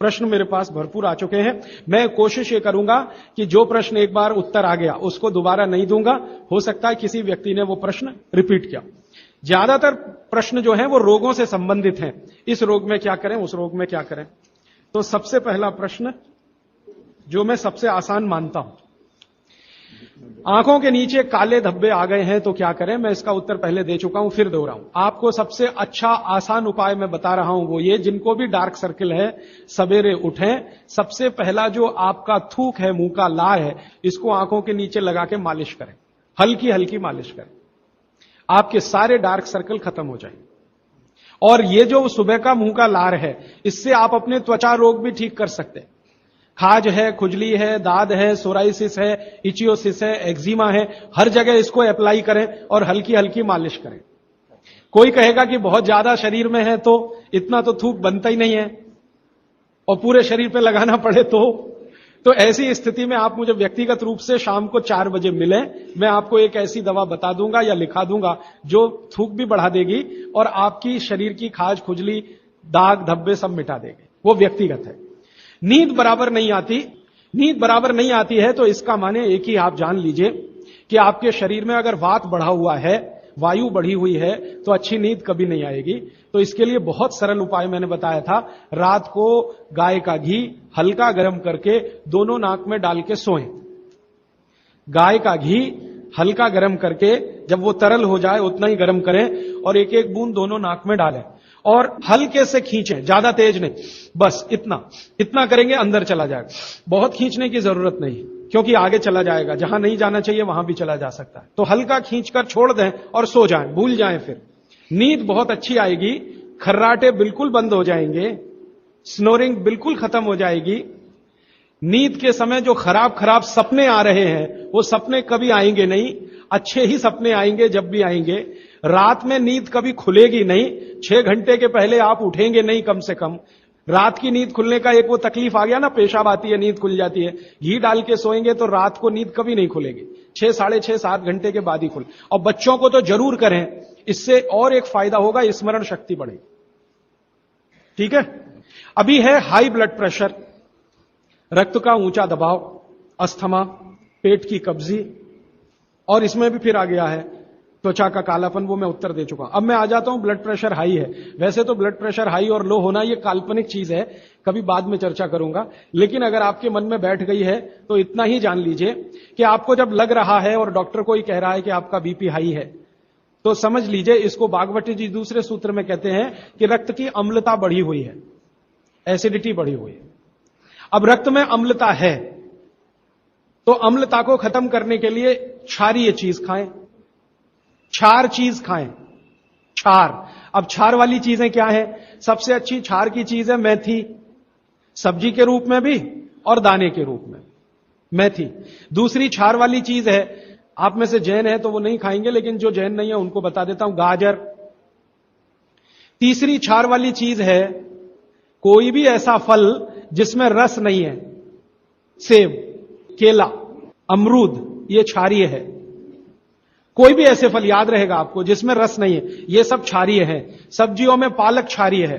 प्रश्न मेरे पास भरपूर आ चुके हैं। मैं कोशिश ये करूंगा कि जो प्रश्न एक बार उत्तर आ गया उसको दोबारा नहीं दूंगा। हो सकता है किसी व्यक्ति ने वो प्रश्न रिपीट किया। ज्यादातर प्रश्न जो हैं वो रोगों से संबंधित हैं। इस रोग में क्या करें, उस रोग में क्या करें। तो सबसे पहला प्रश्न जो मैं सबसे आसान मानता हूं, आंखों के नीचे काले धब्बे आ गए हैं तो क्या करें। मैं इसका उत्तर पहले दे चुका हूं, फिर दोहराऊं। आपको सबसे अच्छा आसान उपाय मैं बता रहा हूं वो ये, जिनको भी डार्क सर्किल है सवेरे उठें, सबसे पहला जो आपका थूक है, मुंह का लार है, इसको आंखों के नीचे लगा के मालिश करें, हल्की हल्की मालिश करें। आपके सारे डार्क सर्कल खत्म हो जाएंगे। और ये जो सुबह का मुंह का लार है, इससे आप अपने त्वचा रोग भी ठीक कर सकते हैं। खाज है, खुजली है, दाद है, सोराइसिस है, इचियोसिस है, एक्जिमा है, हर जगह इसको अप्लाई करें और हल्की हल्की मालिश करें। कोई कहेगा कि बहुत ज्यादा शरीर में है तो इतना तो थूक बनता ही नहीं है और पूरे शरीर पे लगाना पड़े तो ऐसी स्थिति में आप मुझे व्यक्तिगत रूप से शाम को 4 बजे मिलें। मैं आपको एक ऐसी दवा बता दूंगा या लिखा दूंगा जो थूक भी बढ़ा देगी और आपकी शरीर की खाज, खुजली, दाग, धब्बे सब मिटा देगी। वो व्यक्तिगत है। नींद बराबर नहीं आती है तो इसका माने एक ही आप जान लीजिए कि आपके शरीर में अगर वात बढ़ा हुआ है, वायु बढ़ी हुई है, तो अच्छी नींद कभी नहीं आएगी। तो इसके लिए बहुत सरल उपाय मैंने बताया था। रात को गाय का घी हल्का गर्म करके दोनों नाक में डाल के सोएं। गाय का घी हल्का गर्म करके जब वो तरल हो जाए उतना ही गर्म करें और एक एक बूंद दोनों नाक में डालें और हल्के से खींचें, ज्यादा तेज नहीं, बस इतना करेंगे अंदर चला जाएगा। बहुत खींचने की जरूरत नहीं, क्योंकि आगे चला जाएगा, जहां नहीं जाना चाहिए वहां भी चला जा सकता है। तो हल्का खींचकर छोड़ दें और सो जाएं, भूल जाएं। फिर नींद बहुत अच्छी आएगी, खर्राटे बिल्कुल बंद हो जाएंगे, स्नोरिंग बिल्कुल खत्म हो जाएगी। नींद के समय जो खराब सपने आ रहे हैं वो सपने कभी आएंगे नहीं, अच्छे ही सपने आएंगे जब भी आएंगे। रात में नींद कभी खुलेगी नहीं, 6 घंटे के पहले आप उठेंगे नहीं कम से कम। रात की नींद खुलने का एक वो तकलीफ आ गया ना, पेशाब आती है, नींद खुल जाती है। घी डाल के सोएंगे तो रात को नींद कभी नहीं खुलेगी, 6, साढ़े 6, 7 घंटे के बाद ही खुले। और बच्चों को तो जरूर करें, इससे और एक फायदा होगा, स्मरण शक्ति बढ़ेगी। ठीक है। अभी है हाई ब्लड प्रेशर, रक्त का ऊंचा दबाव, अस्थमा, पेट की कब्जी, और इसमें भी फिर आ गया है त्वचा का कालापन। वो मैं उत्तर दे चुका हूं। अब मैं आ जाता हूं ब्लड प्रेशर हाई है। वैसे तो ब्लड प्रेशर हाई और लो होना ये काल्पनिक चीज है, कभी बाद में चर्चा करूंगा, लेकिन अगर आपके मन में बैठ गई है तो इतना ही जान लीजिए कि आपको जब लग रहा है और डॉक्टर को ही कह रहा है कि आपका बीपी हाई है, तो समझ लीजिए, इसको बागवती जी दूसरे सूत्र में कहते हैं कि रक्त की अम्लता बढ़ी हुई है, एसिडिटी बढ़ी हुई है। अब रक्त में अम्लता है तो अम्लता को खत्म करने के लिए क्षारीय चीज खाएं, क्षार चीज खाएं, क्षार। अब क्षार वाली चीजें क्या है? सबसे अच्छी क्षार की चीज है मेथी, सब्जी के रूप में भी और दाने के रूप में मेथी। दूसरी क्षार वाली चीज है, आप में से जैन है तो वो नहीं खाएंगे, लेकिन जो जैन नहीं है उनको बता देता हूं, गाजर। तीसरी क्षार वाली चीज है कोई भी ऐसा फल जिसमें रस नहीं है, सेब, केला, अमरूद, ये क्षारीय है। कोई भी ऐसे फल याद रहेगा आपको जिसमें रस नहीं है, ये सब क्षारीय है। सब्जियों में पालक क्षारीय है,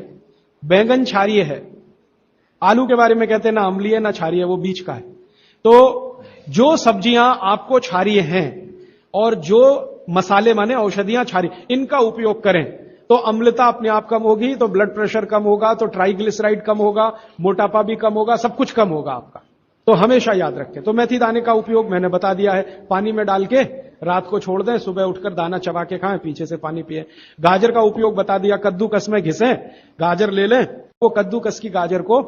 बैंगन क्षारीय है, आलू के बारे में कहते हैं ना अम्लीय ना क्षारीय, वो बीच का है। तो जो सब्जियां आपको क्षारीय हैं और जो मसाले माने औषधियां क्षारीय, इनका उपयोग करें तो अम्लता अपने आप कम होगी, तो ब्लड प्रेशर कम होगा, तो ट्राइग्लिसराइड कम होगा, मोटापा भी कम होगा, सब कुछ कम होगा आपका। तो हमेशा याद रखें। तो मेथी दाने का उपयोग मैंने बता दिया है, पानी में डाल के रात को छोड़ दें, सुबह उठकर दाना चबा के खाएं, पीछे से पानी पिए। गाजर का उपयोग बता दिया, कद्दूकस में घिसें, गाजर ले लें, वो कद्दूकस की गाजर को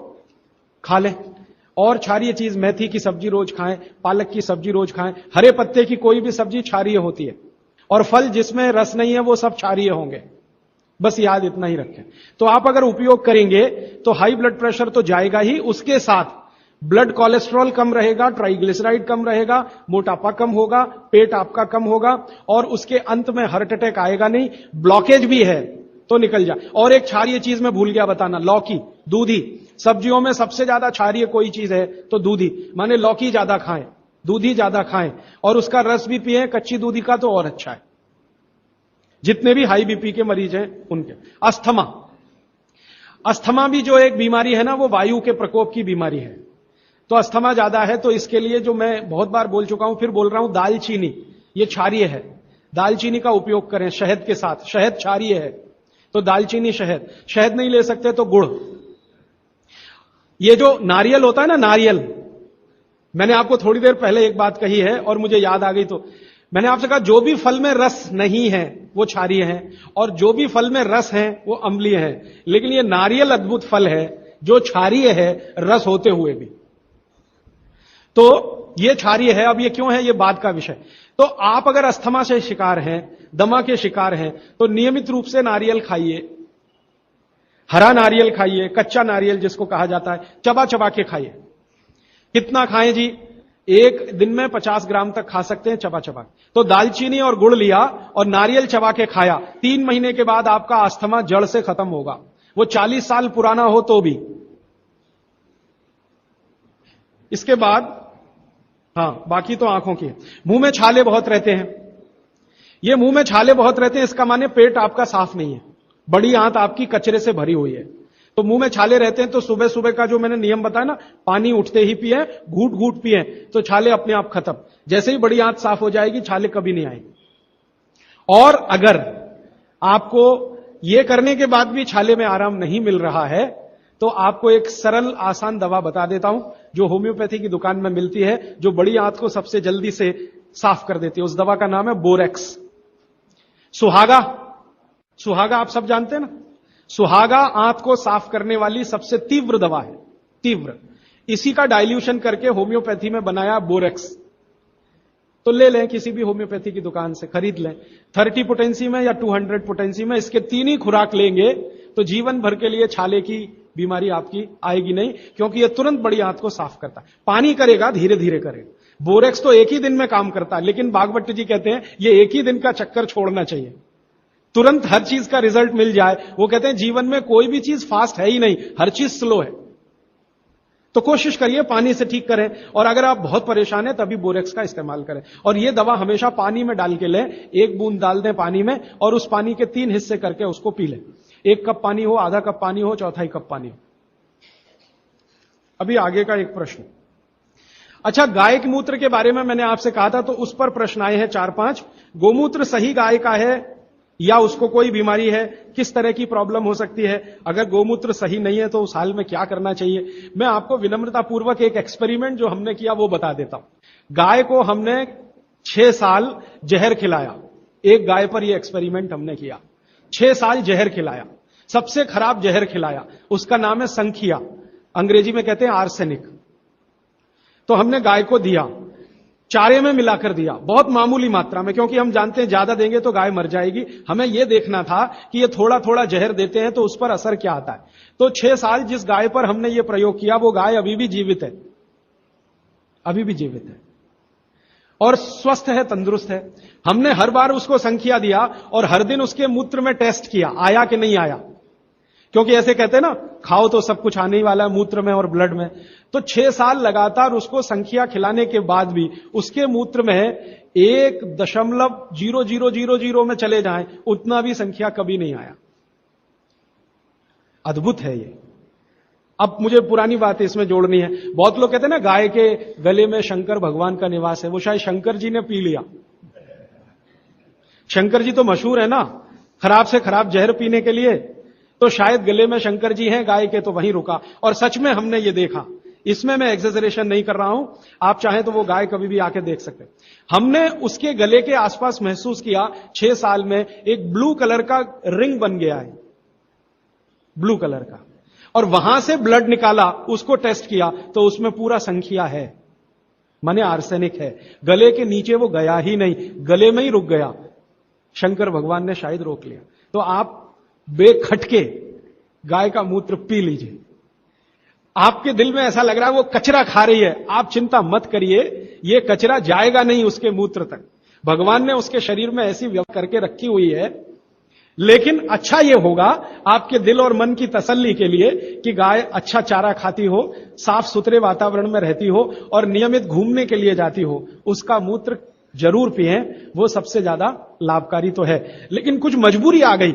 खा लें। और क्षारीय चीज मेथी की सब्जी रोज खाएं, पालक की सब्जी रोज खाएं। हरे पत्ते की कोई भी सब्जी क्षारीय होती है और फल जिसमें रस नहीं है वो सब क्षारीय होंगे, बस याद इतना ही रखें। तो आप अगर उपयोग करेंगे तो हाई ब्लड प्रेशर तो जाएगा ही, उसके साथ ब्लड कोलेस्ट्रॉल कम रहेगा, ट्राइग्लिसराइड कम रहेगा, मोटापा कम होगा, पेट आपका कम होगा और उसके अंत में हार्ट अटैक आएगा नहीं। ब्लॉकेज भी है तो निकल जाए। और एक क्षारीय चीज मैं भूल गया बताना, लौकी, दूधी। सब्जियों में सबसे ज्यादा क्षारीय कोई चीज है तो दूधी, माने लौकी ज्यादा खाएं, दूधी ज्यादा खाएं और उसका रस भी पिएं, कच्ची दूधी का तो और अच्छा है। जितने भी हाई बीपी के मरीज हैं उनके। अस्थमा, अस्थमा भी जो एक बीमारी है ना, वो वायु के प्रकोप की बीमारी है। तो अस्थमा ज्यादा है, तो इसके लिए जो मैं बहुत बार बोल चुका हूं, फिर बोल रहा हूं, दालचीनी, ये क्षारीय है, दालचीनी का उपयोग करें शहद के साथ। शहद क्षारीय है, तो दालचीनी, शहद। शहद नहीं ले सकते तो गुड़। ये जो नारियल होता है ना, नारियल, मैंने आपको थोड़ी देर पहले एक बात कही है और मुझे याद आ गई, तो मैंने आपसे कहा जो भी फल में रस नहीं है वो क्षारीय है, और जो भी फल में रस है वो अम्लीय है। लेकिन ये नारियल अद्भुत फल है जो क्षारीय है, रस होते हुए भी। तो ये क्षारीय है। अब ये क्यों है, ये बाद का विषय। तो आप अगर अस्थमा से शिकार हैं, दमा के शिकार हैं, तो नियमित रूप से नारियल खाइए। हरा नारियल खाइए, कच्चा नारियल जिसको कहा जाता है, चबा चबा के खाइए। कितना खाएं जी? एक दिन में 50 ग्राम तक खा सकते हैं, चबा चबा। तो दालचीनी और गुड़ लिया और नारियल चबा के खाया, 3 महीने के बाद आपका अस्थमा जड़ से खत्म होगा, वो 40 साल पुराना हो तो भी। इसके बाद बाकी तो आंखों की। मुंह में छाले बहुत रहते हैं। ये मुंह में छाले बहुत रहते हैं, इसका माने पेट आपका साफ नहीं है, बड़ी आंत आपकी कचरे से भरी हुई है। तो मुंह में छाले रहते हैं, तो सुबह सुबह का जो मैंने नियम बताया ना, पानी उठते ही पिए, घूट घूट पिए, तो छाले अपने आप खत्म। जैसे ही बड़ी आंत साफ हो जाएगी, छाले कभी नहीं आएंगे। और अगर आपको ये करने के बाद भी छाले में आराम नहीं मिल रहा है, तो आपको एक सरल आसान दवा बता देता हूं, जो होम्योपैथी की दुकान में मिलती है, जो बड़ी आंत को सबसे जल्दी से साफ कर देती है। उस दवा का नाम है बोरेक्स। सुहागा, सुहागा आप सब जानते हैं ना, सुहागा आंत को साफ करने वाली सबसे तीव्र दवा है, तीव्र। इसी का डाइल्यूशन करके होम्योपैथी में बनाया बोरेक्स। तो ले लें, किसी भी होम्योपैथी की दुकान से खरीद लें, 30 पोटेंसी में या 200 पोटेंसी में। इसके 3 ही खुराक लेंगे तो जीवन भर के लिए छाले की बीमारी आपकी आएगी नहीं, क्योंकि यह तुरंत बड़ी आंत को साफ करता है। पानी करेगा, धीरे धीरे करेगा। बोरेक्स तो एक ही दिन में काम करता है, लेकिन बागवट जी कहते हैं ये एक ही दिन का चक्कर छोड़ना चाहिए, तुरंत हर चीज का रिजल्ट मिल जाए। वो कहते हैं जीवन में कोई भी चीज फास्ट है ही नहीं, हर चीज स्लो है। तो कोशिश करिए पानी से ठीक करें, और अगर आप बहुत परेशान हैं तभी बोरेक्स का इस्तेमाल करें। और ये दवा हमेशा पानी में डाल के लें, 1 बूंद डाल दें पानी में, और उस पानी के 3 हिस्से करके उसको पी लें। 1 कप पानी हो, आधा कप पानी हो, 1/4 कप पानी हो। अभी आगे का एक प्रश्न। अच्छा, गाय के मूत्र के बारे में मैंने आपसे कहा था, तो उस पर प्रश्न आए हैं 4-5। गोमूत्र सही गाय का है या उसको कोई बीमारी है? किस तरह की प्रॉब्लम हो सकती है? अगर गोमूत्र सही नहीं है तो उस हाल में क्या करना चाहिए? मैं आपको विनम्रतापूर्वक एक एक्सपेरिमेंट जो हमने किया वो बता देता हूं। गाय को हमने 6 साल जहर खिलाया। एक गाय पर यह एक्सपेरिमेंट हमने किया, 6 साल जहर खिलाया, सबसे खराब जहर खिलाया। उसका नाम है संखिया, अंग्रेजी में कहते हैं आर्सेनिक। तो हमने गाय को दिया, चारे में मिलाकर दिया, बहुत मामूली मात्रा में, क्योंकि हम जानते हैं ज्यादा देंगे तो गाय मर जाएगी। हमें यह देखना था कि ये थोड़ा थोड़ा जहर देते हैं तो उस पर असर क्या आता है। तो 6 साल जिस गाय पर हमने ये प्रयोग किया, वो गाय अभी भी जीवित है, अभी भी जीवित है और स्वस्थ है, तंदुरुस्त है। हमने हर बार उसको संखिया दिया और हर दिन उसके मूत्र में टेस्ट किया, आया कि नहीं आया, क्योंकि ऐसे कहते हैं ना, खाओ तो सब कुछ आने ही वाला है मूत्र में और ब्लड में। तो 6 साल लगातार उसको संखिया खिलाने के बाद भी उसके मूत्र में 1.0000 में चले जाएं, उतना भी संख्या कभी नहीं आया। अद्भुत है ये। अब मुझे पुरानी बात इसमें जोड़नी है। बहुत लोग कहते हैं ना, गाय के गले में शंकर भगवान का निवास है। वो शायद शंकर जी ने पी लिया। शंकर जी तो मशहूर है ना, खराब से खराब जहर पीने के लिए। तो शायद गले में शंकर जी हैं गाय के, तो वहीं रुका। और सच में हमने ये देखा, इसमें मैं एक्सेजरेशन नहीं कर रहा हूं, आप चाहें तो वो गाय कभी भी आके देख सकते हैं। हमने उसके गले के आसपास महसूस किया 6 साल में एक ब्लू कलर का रिंग बन गया है, ब्लू कलर का। और वहां से ब्लड निकाला, उसको टेस्ट किया तो उसमें पूरा संख्या है, माने आर्सेनिक है। गले के नीचे वो गया ही नहीं, गले में ही रुक गया। शंकर भगवान ने शायद रोक लिया। तो आप बेखटके गाय का मूत्र पी लीजिए। आपके दिल में ऐसा लग रहा है वो कचरा खा रही है, आप चिंता मत करिए, ये कचरा जाएगा नहीं उसके मूत्र तक। भगवान ने उसके शरीर में ऐसी व्यवस्था करके रखी हुई है। लेकिन अच्छा ये होगा आपके दिल और मन की तसल्ली के लिए कि गाय अच्छा चारा खाती हो, साफ सुथरे वातावरण में रहती हो और नियमित घूमने के लिए जाती हो, उसका मूत्र जरूर पिएं, वो सबसे ज्यादा लाभकारी तो है। लेकिन कुछ मजबूरी आ गई,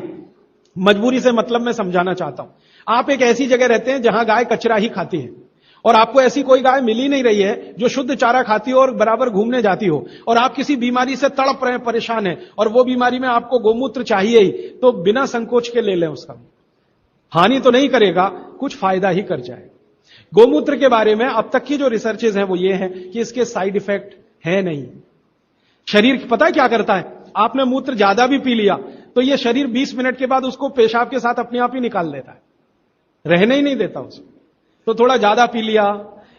मजबूरी से मतलब मैं समझाना चाहता हूं। आप एक ऐसी जगह रहते हैं जहां गाय कचरा ही खाती है और आपको ऐसी कोई गाय मिल ही नहीं रही है जो शुद्ध चारा खाती हो और बराबर घूमने जाती हो, और आप किसी बीमारी से तड़प रहे हैं, परेशान है, और वो बीमारी में आपको गोमूत्र चाहिए ही, तो बिना संकोच के ले लें। उसका हानि तो नहीं करेगा, कुछ फायदा ही कर जाएगा। गोमूत्र के बारे में अब तक की जो रिसर्चेज हैं वो ये हैं कि इसके साइड इफेक्ट है नहीं। शरीर पता है क्या करता है, आपने मूत्र ज्यादा भी पी लिया तो ये शरीर 20 मिनट के बाद उसको पेशाब के साथ अपने आप ही निकाल देता है, रहने ही नहीं देता उसको। तो थोड़ा ज्यादा पी लिया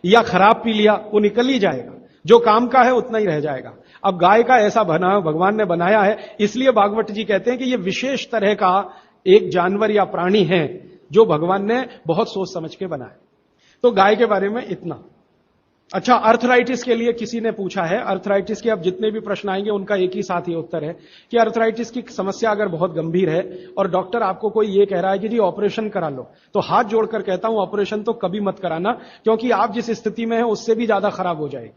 या खराब पी लिया, वो निकल ही जाएगा, जो काम का है उतना ही रह जाएगा। अब गाय का ऐसा बना भगवान ने बनाया है, इसलिए भागवत जी कहते हैं कि ये विशेष तरह का एक जानवर या प्राणी है जो भगवान ने बहुत सोच समझ के बनाया। तो गाय के बारे में इतना। अच्छा, अर्थराइटिस के लिए किसी ने पूछा है, अर्थराइटिस के अब जितने भी प्रश्न आएंगे उनका एक ही साथ ही उत्तर है कि अर्थराइटिस की समस्या अगर बहुत गंभीर है और डॉक्टर आपको कोई ये कह रहा है कि जी ऑपरेशन करा लो, तो हाथ जोड़कर कहता हूं ऑपरेशन तो कभी मत कराना, क्योंकि आप जिस स्थिति में हैं उससे भी ज्यादा खराब हो जाएगी।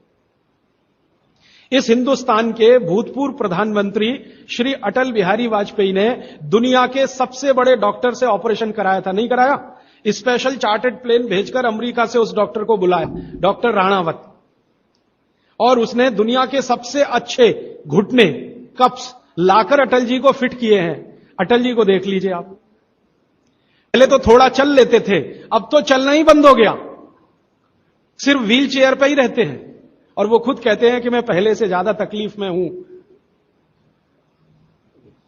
इस हिंदुस्तान के भूतपूर्व प्रधानमंत्री श्री अटल बिहारी वाजपेयी ने दुनिया के सबसे बड़े डॉक्टर से ऑपरेशन कराया था, नहीं कराया? स्पेशल चार्टर्ड प्लेन भेजकर अमेरिका से उस डॉक्टर को बुलाया, डॉक्टर राणावत, और उसने दुनिया के सबसे अच्छे घुटने कप्स लाकर अटल जी को फिट किए हैं। अटल जी को देख लीजिए आप, पहले तो थोड़ा चल लेते थे, अब तो चलना ही बंद हो गया, सिर्फ व्हील चेयर पर ही रहते हैं, और वो खुद कहते हैं कि मैं पहले से ज्यादा तकलीफ में हूं।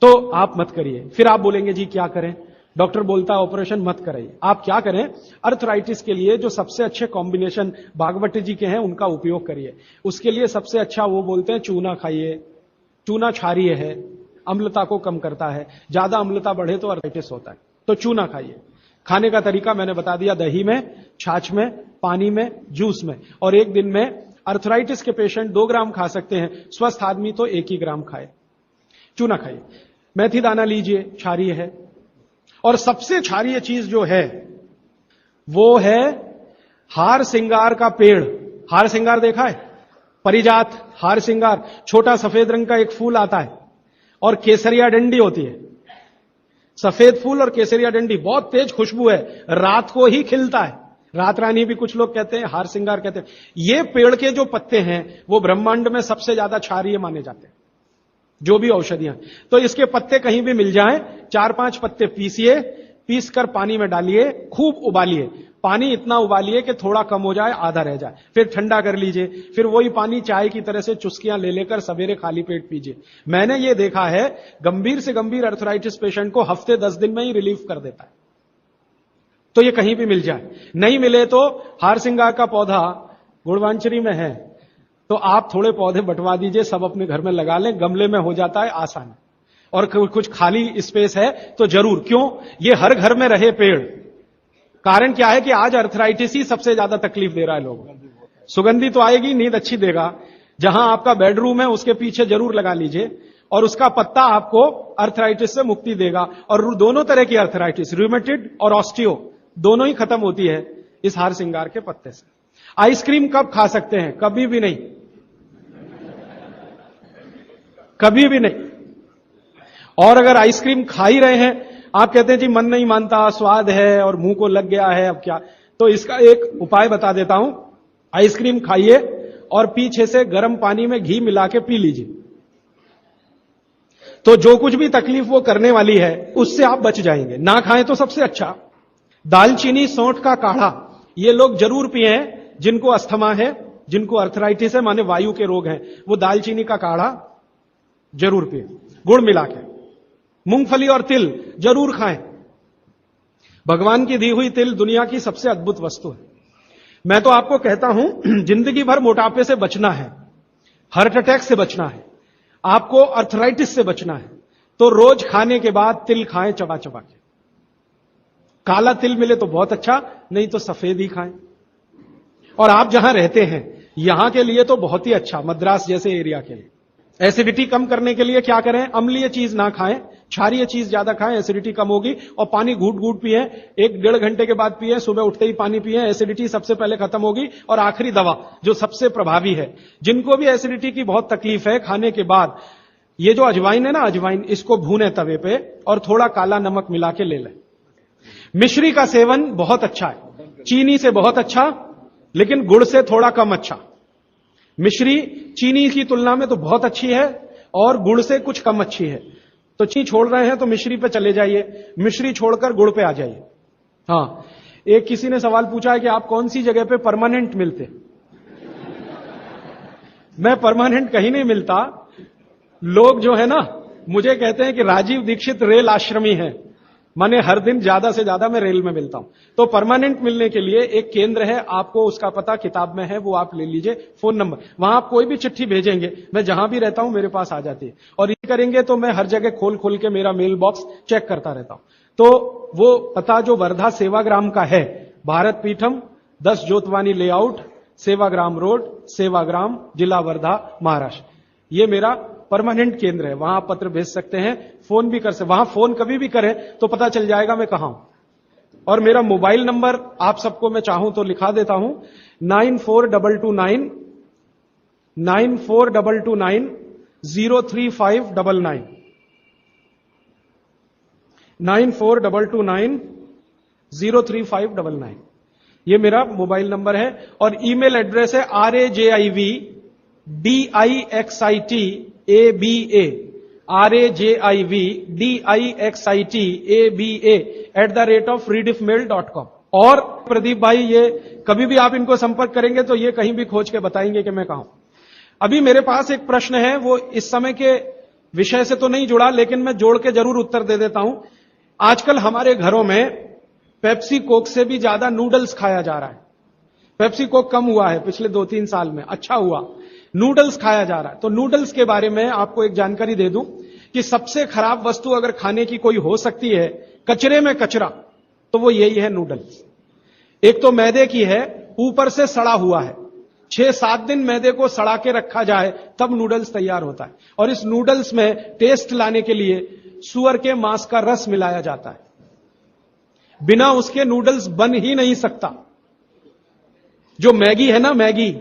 तो आप मत करिए। फिर आप बोलेंगे जी क्या करें, डॉक्टर बोलता है ऑपरेशन मत कराइए। आप क्या करें, अर्थराइटिस के लिए जो सबसे अच्छे कॉम्बिनेशन भागवत जी के हैं उनका उपयोग करिए। उसके लिए सबसे अच्छा वो बोलते हैं चूना खाइए, चूना क्षारीय है, अम्लता को कम करता है, ज्यादा अम्लता बढ़े तो अर्थराइटिस होता है, तो चूना खाइए। खाने का तरीका मैंने बता दिया, दही में, छाछ में, पानी में, जूस में, और एक दिन में अर्थराइटिस के पेशेंट 2 ग्राम खा सकते हैं, स्वस्थ आदमी तो 1 ही ग्राम खाए। चूना खाइए। मेथी दाना लीजिए, क्षारीय है। और सबसे क्षारीय चीज जो है वो है हार सिंगार का पेड़। हार सिंगार देखा है? परिजात हार सिंगार, छोटा सफेद रंग का एक फूल आता है और केसरिया डंडी होती है। सफेद फूल और केसरिया डंडी, बहुत तेज खुशबू है, रात को ही खिलता है, रात रानी भी कुछ लोग कहते हैं, हार सिंगार कहते हैं। ये पेड़ के जो पत्ते हैं वो ब्रह्मांड में सबसे ज्यादा क्षारीय माने जाते हैं, जो भी औषधियां। तो इसके पत्ते कहीं भी मिल जाएं, 4-5 पत्ते पीसिए, पीसकर पानी में डालिए, खूब उबालिए। पानी इतना उबालिए कि थोड़ा कम हो जाए, आधा रह जाए, फिर ठंडा कर लीजिए। फिर वही पानी चाय की तरह से चुस्कियां ले लेकर सवेरे खाली पेट पीजिए। मैंने ये देखा है, गंभीर से गंभीर अर्थराइटिस पेशेंट को हफ्ते 10 दिन में ही रिलीफ कर देता है। तो ये कहीं भी मिल जाए। नहीं मिले तो हार सिंगार का पौधा गुड़वांचरी में है, तो आप थोड़े पौधे बंटवा दीजिए, सब अपने घर में लगा लें, गमले में हो जाता है आसान। और कुछ खाली स्पेस है तो जरूर, क्यों, ये हर घर में रहे पेड़। कारण क्या है कि आज अर्थराइटिस ही सबसे ज्यादा तकलीफ दे रहा है लोगों को। सुगंधी तो आएगी, नींद अच्छी देगा। जहां आपका बेडरूम है उसके पीछे जरूर लगा लीजिए, और उसका पत्ता आपको अर्थराइटिस से मुक्ति देगा। और दोनों तरह की अर्थराइटिस, रूमेटिड और ऑस्टियो, दोनों ही खत्म होती है इस हार सिंगार के पत्ते से। आइसक्रीम कब खा सकते हैं? कभी भी नहीं, कभी भी नहीं। और अगर आइसक्रीम खा ही रहे हैं, आप कहते हैं जी मन नहीं मानता, स्वाद है और मुंह को लग गया है, अब क्या, तो इसका एक उपाय बता देता हूं। आइसक्रीम खाइए और पीछे से गर्म पानी में घी मिला के पी लीजिए, तो जो कुछ भी तकलीफ वो करने वाली है उससे आप बच जाएंगे। ना खाएं तो सबसे अच्छा। दालचीनी सौंठ का काढ़ा ये लोग जरूर पिए, जिनको अस्थमा है, जिनको अर्थराइटिस है, माने वायु के रोग हैं, वो दालचीनी का काढ़ा जरूर पिए, गुड़ मिला के। मूंगफली और तिल जरूर खाएं। भगवान की दी हुई तिल दुनिया की सबसे अद्भुत वस्तु है। मैं तो आपको कहता हूं, जिंदगी भर मोटापे से बचना है, हार्ट अटैक से बचना है, आपको अर्थराइटिस से बचना है, तो रोज खाने के बाद तिल खाएं, चबा चबा के। काला तिल मिले तो बहुत अच्छा, नहीं तो सफेद ही खाएं। और आप जहां रहते हैं यहां के लिए तो बहुत ही अच्छा, मद्रास जैसे एरिया के लिए। एसिडिटी कम करने के लिए क्या करें? अम्लीय चीज ना खाएं, क्षारीय चीज ज्यादा खाएं, एसिडिटी कम होगी। और पानी घूट घूट पिए, 1-1.5 घंटे के बाद पिए, सुबह उठते ही पानी पिए, एसिडिटी सबसे पहले खत्म होगी। और आखिरी दवा जो सबसे प्रभावी है, जिनको भी एसिडिटी की बहुत तकलीफ है, खाने के बाद ये जो अजवाइन है ना, अजवाइन, इसको भूने तवे पे और थोड़ा काला नमक मिला के ले लें। मिश्री का सेवन बहुत अच्छा है, चीनी से बहुत अच्छा, लेकिन गुड़ से थोड़ा कम अच्छा। मिश्री चीनी की तुलना में तो बहुत अच्छी है और गुड़ से कुछ कम अच्छी है। तो चीनी छोड़ रहे हैं तो मिश्री पे चले जाइए, मिश्री छोड़कर गुड़ पे आ जाइए। हाँ, एक किसी ने सवाल पूछा है कि आप कौन सी जगह पे परमानेंट मिलते। मैं परमानेंट कहीं नहीं मिलता। लोग जो है ना मुझे कहते हैं कि राजीव दीक्षित रेल आश्रमी है, माने हर दिन ज्यादा से ज्यादा मैं रेल में मिलता हूं। तो परमानेंट मिलने के लिए एक केंद्र है, आपको उसका पता किताब में है, वो आप ले लीजिए, फोन नंबर। वहां आप कोई भी चिट्ठी भेजेंगे, मैं जहां भी रहता हूं मेरे पास आ जाती है। और ये करेंगे तो मैं हर जगह खोल खोल के मेरा मेल बॉक्स चेक करता रहता हूं। तो वो पता जो वर्धा सेवाग्राम का है, भारत पीठम 10 जोतवानी लेआउट, सेवाग्राम रोड, सेवाग्राम, जिला वर्धा, महाराष्ट्र, ये मेरा परमानेंट केंद्र है। वहां आप पत्र भेज सकते हैं, फोन भी कर सकते। वहां फोन कभी भी करें तो पता चल जाएगा मैं कहां हूं। और मेरा मोबाइल नंबर आप सबको मैं चाहूं तो लिखा देता हूं, 9422 03599 9422 03599, ये मेरा मोबाइल नंबर है। और ईमेल एड्रेस है rajivdixitaba@redixitab@rediffmail.com। और प्रदीप भाई, ये कभी भी आप इनको संपर्क करेंगे तो ये कहीं भी खोज के बताएंगे कि मैं कहां हूं। अभी मेरे पास एक प्रश्न है, वो इस समय के विषय से तो नहीं जुड़ा, लेकिन मैं जोड़ के जरूर उत्तर दे देता हूं। आजकल हमारे घरों में पेप्सी कोक से भी ज्यादा नूडल्स खाया जा रहा है। पेप्सी कोक कम हुआ है पिछले 2-3 साल में, अच्छा हुआ, नूडल्स खाया जा रहा है। तो नूडल्स के बारे में आपको एक जानकारी दे दूं कि सबसे खराब वस्तु अगर खाने की कोई हो सकती है, कचरे में कचरा, तो वो यही है नूडल्स। एक तो मैदे की है, ऊपर से सड़ा हुआ है। 6-7 दिन मैदे को सड़ा के रखा जाए तब नूडल्स तैयार होता है। और इस नूडल्स में टेस्ट लाने के लिए सुअर के मांस का रस मिलाया जाता है। बिना उसके नूडल्स बन ही नहीं सकता। जो मैगी है ना, मैगी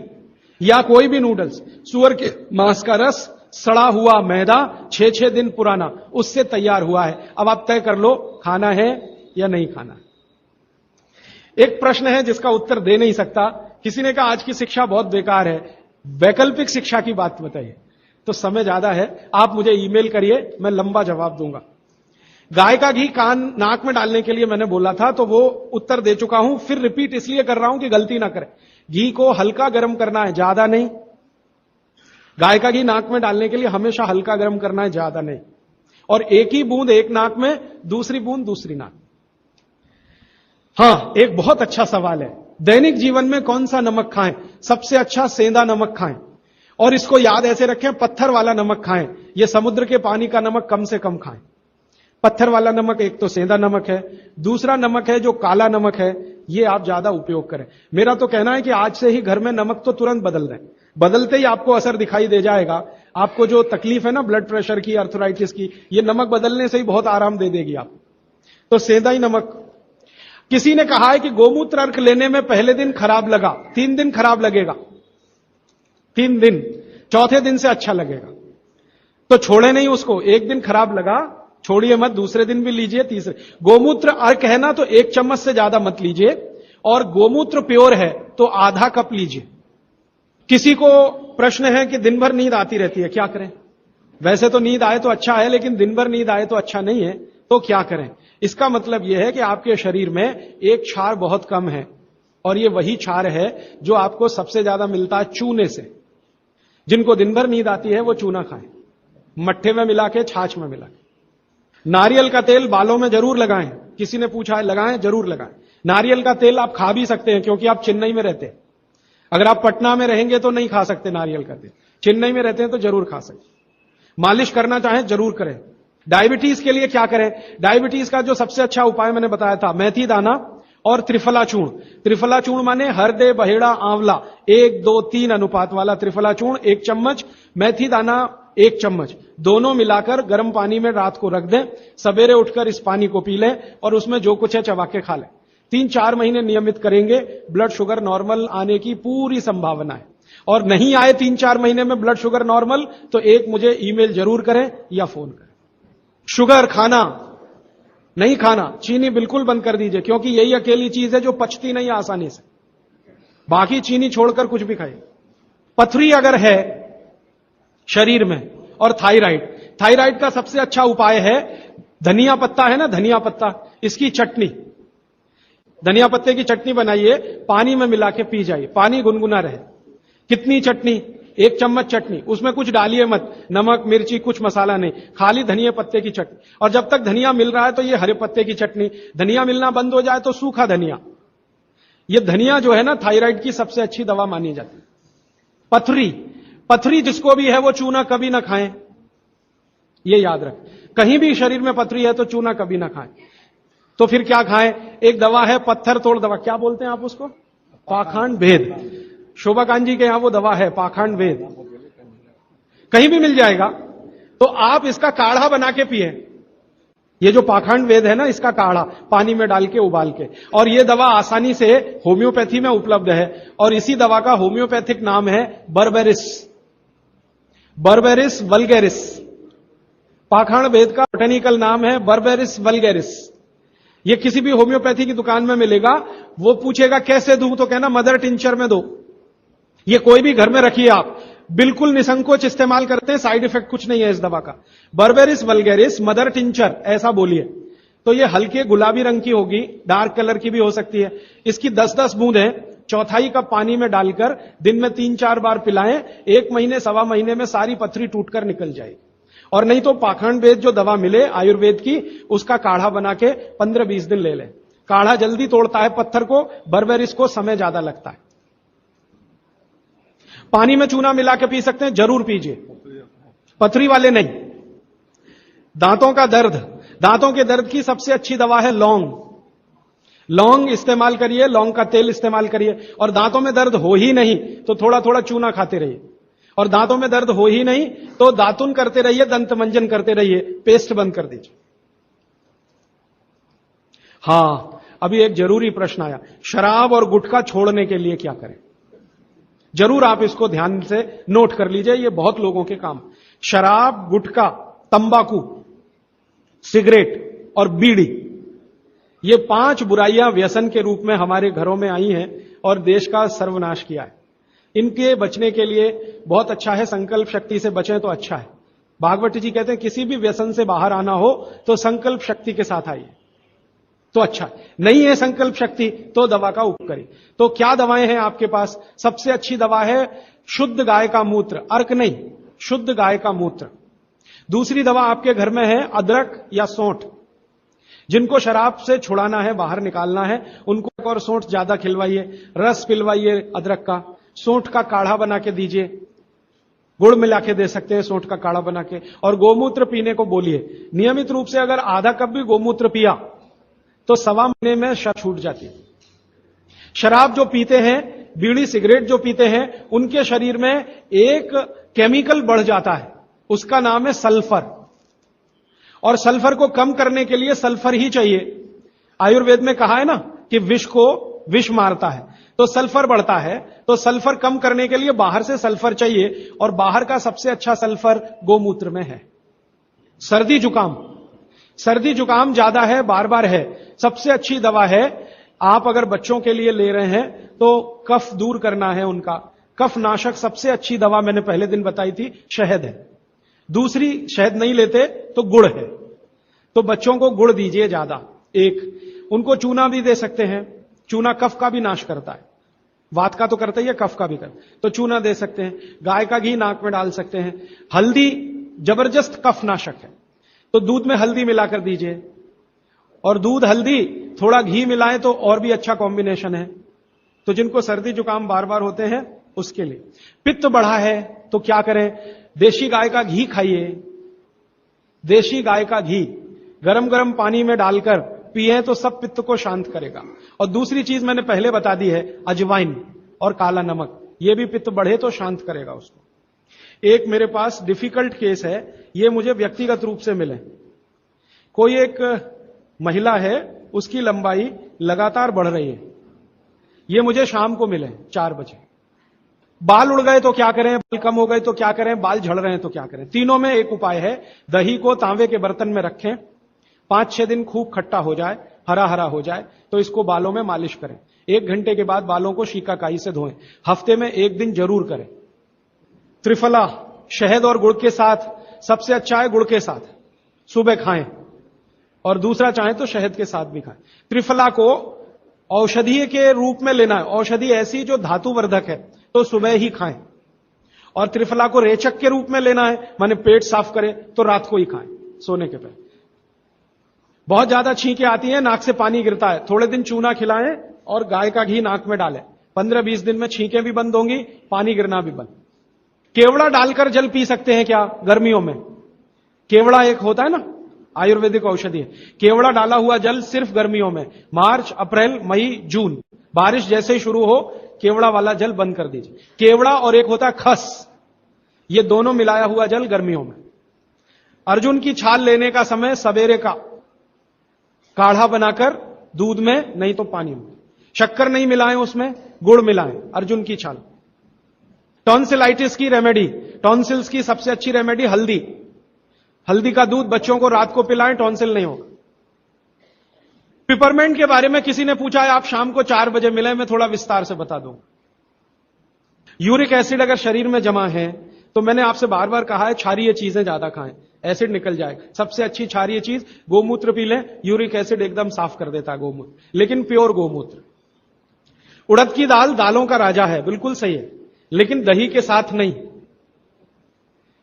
या कोई भी नूडल्स, सुअर के मांस का रस, सड़ा हुआ मैदा, 6-6 दिन पुराना, उससे तैयार हुआ है। अब आप तय कर लो खाना है या नहीं खाना। एक प्रश्न है जिसका उत्तर दे नहीं सकता। किसी ने कहा आज की शिक्षा बहुत बेकार है, वैकल्पिक शिक्षा की बात बताइए। तो समय ज्यादा है, आप मुझे ईमेल करिए, मैं लंबा जवाब दूंगा। गाय का घी कान नाक में डालने के लिए मैंने बोला था, तो वो उत्तर दे चुका हूं, फिर रिपीट इसलिए कर रहा हूं कि गलती ना करें। घी को हल्का गर्म करना है, ज्यादा नहीं। गाय का घी नाक में डालने के लिए हमेशा हल्का गर्म करना है, ज्यादा नहीं। और एक ही बूंद एक नाक में, दूसरी बूंद दूसरी नाक। हां, एक बहुत अच्छा सवाल है, दैनिक जीवन में कौन सा नमक खाएं? सबसे अच्छा सेंधा नमक खाएं। और इसको याद ऐसे रखें, पत्थर वाला नमक खाएं। यह समुद्र के पानी का नमक कम से कम खाएं। पत्थर वाला नमक एक तो सेंधा नमक है, दूसरा नमक है जो काला नमक है, ये आप ज्यादा उपयोग करें। मेरा तो कहना है कि आज से ही घर में नमक तो तुरंत बदल दें, बदलते ही आपको असर दिखाई दे जाएगा। आपको जो तकलीफ है ना ब्लड प्रेशर की, अर्थराइटिस की, ये नमक बदलने से ही बहुत आराम दे देगी आप। तो सेंधा ही नमक। किसी ने कहा है कि गोमूत्र अर्क लेने में पहले दिन खराब लगा, 3 दिन खराब लगेगा, 3 दिन, चौथे दिन से अच्छा लगेगा। तो छोड़े नहीं उसको, एक दिन खराब लगा छोड़िए मत, दूसरे दिन भी लीजिए, तीसरे। गोमूत्र अर्क है ना तो 1 चम्मच से ज्यादा मत लीजिए, और गोमूत्र प्योर है तो आधा कप लीजिए। किसी को प्रश्न है कि दिन भर नींद आती रहती है, क्या करें? वैसे तो नींद आए तो अच्छा है, लेकिन दिन भर नींद आए तो अच्छा नहीं है, तो क्या करें? इसका मतलब यह है कि आपके शरीर में एक क्षार बहुत कम है, और यह वही क्षार है जो आपको सबसे ज्यादा मिलता है चूने से। जिनको दिन भर नींद आती है वो चूना खाएं, मट्ठे में मिला के, छाछ में मिला के। नारियल का तेल बालों में जरूर लगाएं। किसी ने पूछा है, लगाएं? जरूर लगाएं। नारियल का तेल आप खा भी सकते हैं, क्योंकि आप चेन्नई में रहते हैं। अगर आप पटना में रहेंगे तो नहीं खा सकते नारियल का तेल, चेन्नई में रहते हैं तो जरूर खा सकते। मालिश करना चाहें जरूर करें। डायबिटीज के लिए क्या करें? डायबिटीज का जो सबसे अच्छा उपाय मैंने बताया था, मेथी दाना और त्रिफला चूर्ण। त्रिफला चूर्ण माने हरदे, बहेड़ा, आंवला, 1, 2, 3 अनुपात वाला त्रिफला चूर्ण 1 चम्मच, मेथी दाना 1 चम्मच, दोनों मिलाकर गर्म पानी में रात को रख दें। सवेरे उठकर इस पानी को पी लें और उसमें जो कुछ है चबा के खा लें। 3-4 महीने नियमित करेंगे, ब्लड शुगर नॉर्मल आने की पूरी संभावना है। और नहीं आए 3-4 महीने में ब्लड शुगर नॉर्मल, तो एक मुझे ईमेल जरूर करें या फोन करें। शुगर खाना नहीं खाना, चीनी बिल्कुल बंद कर दीजिए, क्योंकि यही अकेली चीज है जो पचती नहीं आसानी से। बाकी चीनी छोड़कर कुछ भी खाइए। पथरी अगर है शरीर में, और थायराइड, थायराइड का सबसे अच्छा उपाय है धनिया पत्ता है ना, धनिया पत्ता, इसकी चटनी, धनिया पत्ते की चटनी बनाइए, पानी में मिला के पी जाइए, पानी गुनगुना रहे। कितनी चटनी? 1 चम्मच चटनी, उसमें कुछ डालिए मत, नमक मिर्ची कुछ मसाला नहीं, खाली धनिया पत्ते की चटनी। और जब तक धनिया मिल रहा है तो ये हरे पत्ते की चटनी, धनिया मिलना बंद हो जाए तो सूखा धनिया। ये धनिया जो है ना, थायराइड की सबसे अच्छी दवा मानी जाती है। पथरी, पथरी जिसको भी है वो चूना कभी ना खाएं, ये याद रखें। कहीं भी शरीर में पथरी है तो चूना कभी ना खाएं। तो फिर क्या खाएं? एक दवा है पत्थर तोड़ दवा, क्या बोलते हैं आप उसको? पाखंड भेद। शोभा कांत जी के यहां वो दवा है पाखंड भेद, कहीं भी मिल जाएगा। तो आप इसका काढ़ा बना के पिए। ये जो पाखंड वेद है ना, इसका काढ़ा पानी में डाल के उबाल के, और ये दवा आसानी से होम्योपैथी में उपलब्ध है। और इसी दवा का होम्योपैथिक नाम है बर्बेरिस, बर्बेरिस वल्गेरिस। पाखंड वेद का बोटेनिकल नाम है बर्बेरिस वल्गेरिस। ये किसी भी होम्योपैथी की दुकान में मिलेगा। वो पूछेगा कैसे दूं, तो कहना मदर टिंचर में दो। ये कोई भी घर में रखिए आप, बिल्कुल निसंकोच इस्तेमाल करते हैं, साइड इफेक्ट कुछ नहीं है इस दवा का। बर्बेरिस वल्गेरिस मदर टिंचर ऐसा बोलिए तो ये हल्के गुलाबी रंग की होगी, डार्क कलर की भी हो सकती है। इसकी 10-10 बूंदें 1/4 कप पानी में डालकर दिन में 3-4 बार पिलाएं। 1 महीने 1.25 महीने में सारी पथरी टूटकर निकल जाएगी। और नहीं तो पाखंड वेद जो दवा मिले आयुर्वेद की, उसका काढ़ा बना के 15-20 दिन ले लें। काढ़ा जल्दी तोड़ता है पत्थर को, बर्बेरिस को समय ज्यादा लगता है। पानी में चूना मिला के पी सकते हैं, जरूर पीजिए, पथरी वाले नहीं। दांतों का दर्द, दांतों के दर्द की सबसे अच्छी दवा है लौंग। लौंग इस्तेमाल करिए, लौंग का तेल इस्तेमाल करिए। और दांतों में दर्द हो ही नहीं तो थोड़ा थोड़ा चूना खाते रहिए। और दांतों में दर्द हो ही नहीं तो दातुन करते रहिए, दंत मंजन करते रहिए, पेस्ट बंद कर दीजिए। हां, अभी एक जरूरी प्रश्न आया, शराब और गुटखा छोड़ने के लिए क्या करें? जरूर आप इसको ध्यान से नोट कर लीजिए, ये बहुत लोगों के काम। शराब, गुटखा, तंबाकू, सिगरेट और बीड़ी, ये 5 बुराइयां व्यसन के रूप में हमारे घरों में आई हैं और देश का सर्वनाश किया है। इनके बचने के लिए बहुत अच्छा है, संकल्प शक्ति से बचें तो अच्छा है। भागवत जी कहते हैं किसी भी व्यसन से बाहर आना हो तो संकल्प शक्ति के साथ आइए तो अच्छा। नहीं है संकल्प शक्ति तो दवा का उपयोग करिए। तो क्या दवाएं हैं आपके पास? सबसे अच्छी दवा है शुद्ध गाय का मूत्र, अर्क नहीं, शुद्ध गाय का मूत्र। दूसरी दवा आपके घर में है अदरक या सौंठ। जिनको शराब से छुड़ाना है, बाहर निकालना है, उनको एक और सौंठ ज्यादा खिलवाइए, रस पिलवाइए अदरक का, सौंठ का काढ़ा बना के दीजिए, गुड़ मिला के दे सकते हैं सौंठ का काढ़ा बना के। और गोमूत्र पीने को बोलिए। नियमित रूप से अगर आधा कप भी गोमूत्र पिया तो 1.25 महीने में शक छूट जाती है। शराब जो पीते हैं, बीड़ी सिगरेट जो पीते हैं, उनके शरीर में एक केमिकल बढ़ जाता है, उसका नाम है सल्फर। और सल्फर को कम करने के लिए सल्फर ही चाहिए। आयुर्वेद में कहा है ना कि विष को विष मारता है, तो सल्फर बढ़ता है। तो सल्फर कम करने के लिए बाहर से सल्फर चाहिए, और बाहर का सबसे अच्छा सल्फर गोमूत्र में है। सर्दी जुकाम, सर्दी जुकाम ज्यादा है, बार बार है, सबसे अच्छी दवा है। आप अगर बच्चों के लिए ले रहे हैं तो कफ दूर करना है उनका, कफ नाशक सबसे अच्छी दवा मैंने पहले दिन बताई थी, शहद है। दूसरी शहद नहीं लेते तो गुड़ है, तो बच्चों को गुड़ दीजिए ज्यादा। एक उनको चूना भी दे सकते हैं, चूना कफ का भी नाश करता है, वात का तो करता ही है, कफ का भी करता है, तो चूना दे सकते हैं। गाय का घी नाक में डाल सकते हैं। हल्दी जबरदस्त कफ नाशक है, तो दूध में हल्दी मिलाकर दीजिए। और दूध हल्दी थोड़ा घी मिलाएं तो और भी अच्छा कॉम्बिनेशन है। तो जिनको सर्दी जुकाम बार बार होते हैं उसके लिए। पित्त बढ़ा है तो क्या करें? देशी गाय का घी खाइए। देशी गाय का घी गरम गरम पानी में डालकर पिए तो सब पित्त को शांत करेगा। और दूसरी चीज मैंने पहले बता दी है, अजवाइन और काला नमक, ये भी पित्त बढ़े तो शांत करेगा उसको। एक मेरे पास डिफिकल्ट केस है, ये मुझे व्यक्तिगत रूप से मिले। कोई एक महिला है, उसकी लंबाई लगातार बढ़ रही है। ये मुझे शाम को मिले 4 बजे। बाल उड़ गए तो क्या करें, बाल कम हो गए तो क्या करें, बाल झड़ रहे हैं तो क्या करें? तीनों में एक उपाय है। दही को तांबे के बर्तन में रखें, 5-6 दिन खूब खट्टा हो जाए, हरा हरा हो जाए, तो इसको बालों में मालिश करें। 1 घंटे के बाद बालों को शिकाकाई से धोएं। हफ्ते में 1 दिन जरूर करें। त्रिफला शहद और गुड़ के साथ, सबसे अच्छा है गुड़ के साथ, सुबह खाएं, और दूसरा चाहें तो शहद के साथ भी खाएं। त्रिफला को औषधीय के रूप में लेना है, औषधि ऐसी जो धातुवर्धक है, तो सुबह ही खाएं। और त्रिफला को रेचक के रूप में लेना है, माने पेट साफ करे, तो रात को ही खाएं, सोने के पहले। बहुत ज्यादा छींकें आती हैं, नाक से पानी गिरता है, थोड़े दिन चूना खिलाएं और गाय का घी नाक में डालें। 15-20 दिन में छींकें भी बंद होंगी, पानी गिरना भी बंद। केवड़ा डालकर जल पी सकते हैं क्या गर्मियों में? केवड़ा एक होता है ना, आयुर्वेदिक औषधि है। केवड़ा डाला हुआ जल सिर्फ गर्मियों में, मार्च, अप्रैल, मई, जून, बारिश जैसे ही शुरू हो केवड़ा वाला जल बंद कर दीजिए। केवड़ा और एक होता है खस, ये दोनों मिलाया हुआ जल गर्मियों में। अर्जुन की छाल लेने का समय सवेरे का, काढ़ा बनाकर दूध में, नहीं तो पानी में, शक्कर नहीं मिलाएं उसमें, गुड़ मिलाएं, अर्जुन की छाल। टॉन्सिलाइटिस की रेमेडी, टॉन्सिल्स की सबसे अच्छी रेमेडी हल्दी, हल्दी का दूध बच्चों को रात को पिलाएं, टॉन्सिल नहीं होगा। पिपरमेंट के बारे में किसी ने पूछा है, आप शाम को 4 बजे मिले, मैं थोड़ा विस्तार से बता दूं। यूरिक एसिड अगर शरीर में जमा है, तो मैंने आपसे बार बार कहा है क्षारीय चीजें ज्यादा खाएं, एसिड निकल जाए। सबसे अच्छी क्षारीय चीज गोमूत्र पी लें, यूरिक एसिड एकदम साफ कर देता है गोमूत्र, लेकिन प्योर गोमूत्र। उड़द की दाल दालों का राजा है, बिल्कुल सही है, लेकिन दही के साथ नहीं।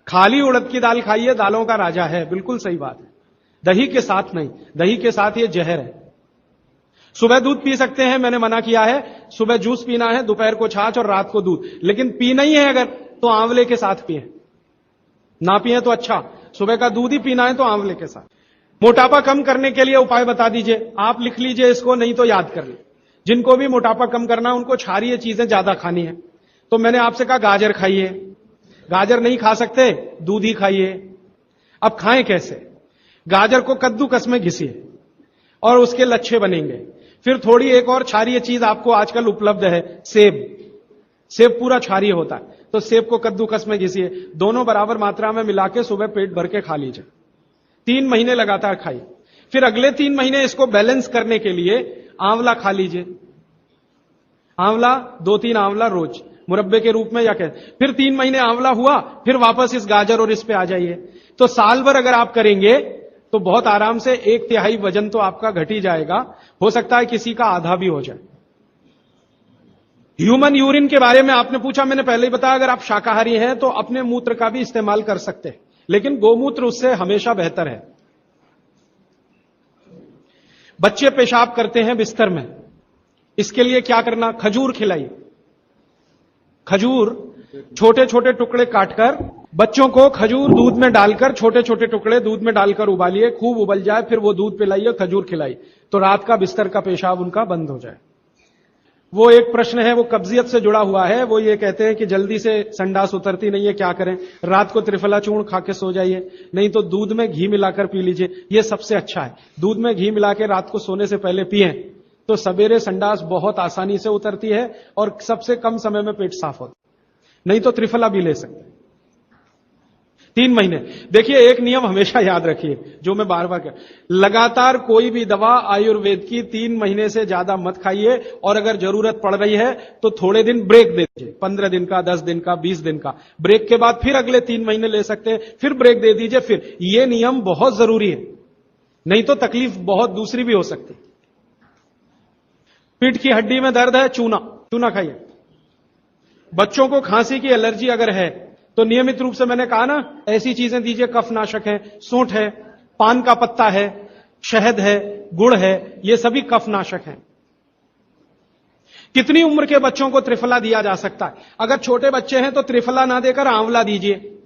खाली उड़द की दाल खाइए, दालों का राजा है, बिल्कुल सही बात है, दही के साथ नहीं, दही के साथ ये जहर है। सुबह दूध पी सकते हैं, मैंने मना किया है, सुबह जूस पीना है, दोपहर को छाछ और रात को दूध, लेकिन पीना ही है अगर तो आंवले के साथ पिए, ना पिए तो अच्छा, सुबह का दूध ही पीना है तो आंवले के साथ। मोटापा कम करने के लिए उपाय बता दीजिए, आप लिख लीजिए इसको, नहीं तो याद कर ले। जिनको भी मोटापा कम करना है उनको क्षारीय चीजें ज्यादा खानी है, तो मैंने आपसे कहा गाजर खाइए, गाजर नहीं खा सकते, दूध ही खाइए। अब खाएं कैसे? गाजर को कद्दूकस में घिसिए और उसके लच्छे बनेंगे। फिर थोड़ी एक और क्षारीय चीज आपको आजकल उपलब्ध है, सेब, सेब पूरा क्षारीय होता है, तो सेब को कद्दूकस में घिसिए, दोनों बराबर मात्रा में मिला के सुबह पेट भर के खा लीजिए। 3 महीने लगातार खाइए। फिर अगले 3 महीने इसको बैलेंस करने के लिए आंवला खा लीजिए, आंवला 2-3 आंवला रोज मुरब्बे के रूप में, या कह, फिर 3 महीने आंवला हुआ, फिर वापस इस गाजर और इस पे आ जाइए। तो साल भर अगर आप करेंगे तो बहुत आराम से 1/3 वजन तो आपका घट ही जाएगा, हो सकता है किसी का आधा भी हो जाए। ह्यूमन यूरिन के बारे में आपने पूछा, मैंने पहले ही बताया, अगर आप शाकाहारी हैं तो अपने मूत्र का भी इस्तेमाल कर सकते हैं, लेकिन गोमूत्र उससे हमेशा बेहतर है। बच्चे पेशाब करते हैं बिस्तर में, इसके लिए क्या करना? खजूर खिलाइए। खजूर छोटे छोटे टुकड़े काटकर बच्चों को खजूर दूध में डालकर, छोटे छोटे टुकड़े दूध में डालकर उबालिए, खूब उबल जाए, फिर वो दूध पिलाइए, खजूर खिलाइए, तो रात का बिस्तर का पेशाब उनका बंद हो जाए। वो एक प्रश्न है, वो कब्जियत से जुड़ा हुआ है, वो ये कहते हैं कि जल्दी से संडास उतरती नहीं है, क्या करें? रात को त्रिफला चूर्ण खा के सो जाइए, नहीं तो दूध में घी मिलाकर पी लीजिए, ये सबसे अच्छा है। दूध में घी मिला के रात को सोने से पहले पिए तो सवेरे संडास बहुत आसानी से उतरती है और सबसे कम समय में पेट साफ होता है। नहीं तो त्रिफला भी ले सकते हैं 3 महीने। देखिए, एक नियम हमेशा याद रखिए, जो मैं बार बार कह, लगातार कोई भी दवा आयुर्वेद की 3 महीने से ज्यादा मत खाइए, और अगर जरूरत पड़ रही है तो थोड़े दिन ब्रेक दे दीजिए, 15 दिन का, 10 दिन का, 20 दिन का ब्रेक के बाद फिर अगले 3 महीने ले सकते हैं, फिर ब्रेक दे दीजिए। फिर ये नियम बहुत जरूरी है, नहीं तो तकलीफ बहुत दूसरी भी हो सकती। पीठ की हड्डी में दर्द है, चूना, चूना खाइए। बच्चों को खांसी की एलर्जी अगर है तो नियमित रूप से, मैंने कहा ना, ऐसी चीजें दीजिए, कफनाशक है, सूंठ है, पान का पत्ता है, शहद है, गुड़ है, ये सभी कफनाशक हैं। कितनी उम्र के बच्चों को त्रिफला दिया जा सकता है? अगर छोटे बच्चे हैं तो त्रिफला ना देकर आंवला दीजिए,